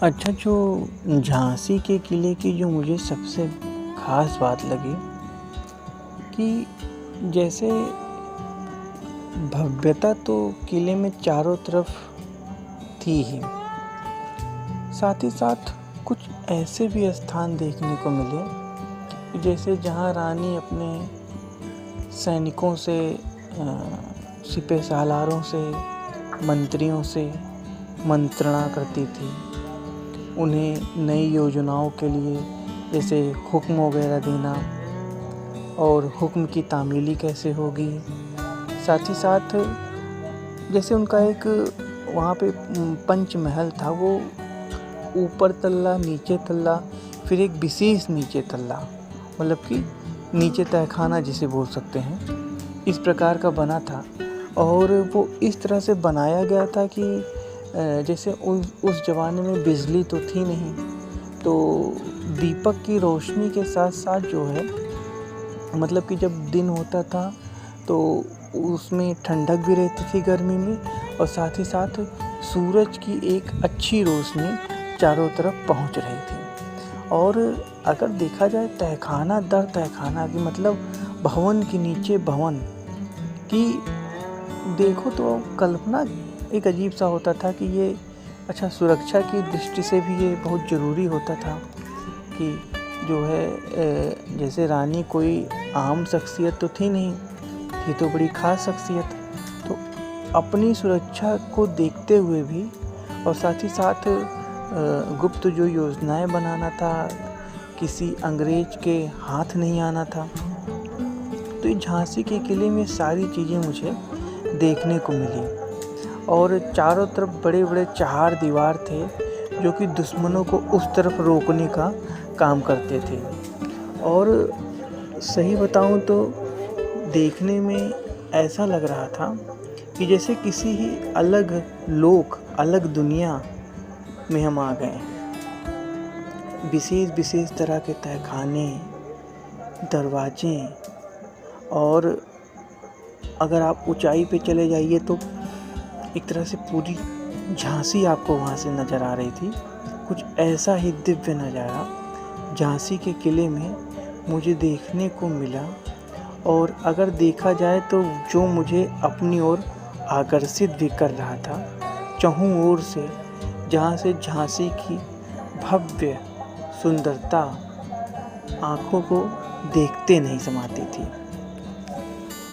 अच्छा, जो झांसी के किले की जो मुझे सबसे ख़ास बात लगी कि जैसे भव्यता तो किले में चारों तरफ थी ही, साथ ही साथ कुछ ऐसे भी स्थान देखने को मिले कि जैसे जहाँ रानी अपने सैनिकों से, सिपह सालारों से, मंत्रियों से मंत्रणा करती थी। उन्हें नई योजनाओं के लिए जैसे हुक्म वगैरह देना और हुक्म की तामीली कैसे होगी। साथ ही साथ जैसे उनका एक वहाँ पे पंचमहल था, वो ऊपर तल्ला, नीचे तल्ला, फिर एक विशेष नीचे तल्ला, मतलब कि नीचे तहखाना जिसे बोल सकते हैं, इस प्रकार का बना था। और वो इस तरह से बनाया गया था कि जैसे उस ज़माने में बिजली तो थी नहीं, तो दीपक की रोशनी के साथ साथ जो है, मतलब कि जब दिन होता था तो उसमें ठंडक भी रहती थी गर्मी में, और साथ ही साथ सूरज की एक अच्छी रोशनी चारों तरफ पहुंच रही थी। और अगर देखा जाए तहखाना दर तहखाना की, मतलब भवन के नीचे भवन की, देखो तो कल्पना एक अजीब सा होता था कि ये अच्छा, सुरक्षा की दृष्टि से भी ये बहुत ज़रूरी होता था कि जो है जैसे रानी कोई आम शख्सियत तो थी नहीं, थी तो बड़ी ख़ास शख्सियत। तो अपनी सुरक्षा को देखते हुए भी और साथ ही साथ गुप्त जो योजनाएं बनाना था, किसी अंग्रेज के हाथ नहीं आना था। तो ये झांसी के किले में सारी चीज़ें मुझे देखने को मिली। और चारों तरफ बड़े बड़े चार दीवार थे जो कि दुश्मनों को उस तरफ रोकने का काम करते थे। और सही बताऊं तो देखने में ऐसा लग रहा था कि जैसे किसी ही अलग लोक, अलग दुनिया में हम आ गए। विशेष विशेष तरह के तहखाने, दरवाजे, और अगर आप ऊंचाई पे चले जाइए तो एक तरह से पूरी झांसी आपको वहाँ से नज़र आ रही थी। कुछ ऐसा ही दिव्य नज़ारा झांसी के किले में मुझे देखने को मिला। और अगर देखा जाए तो जो मुझे अपनी ओर आकर्षित भी कर रहा था चहुं ओर से, जहाँ से झांसी की भव्य सुंदरता आँखों को देखते नहीं समाती थी।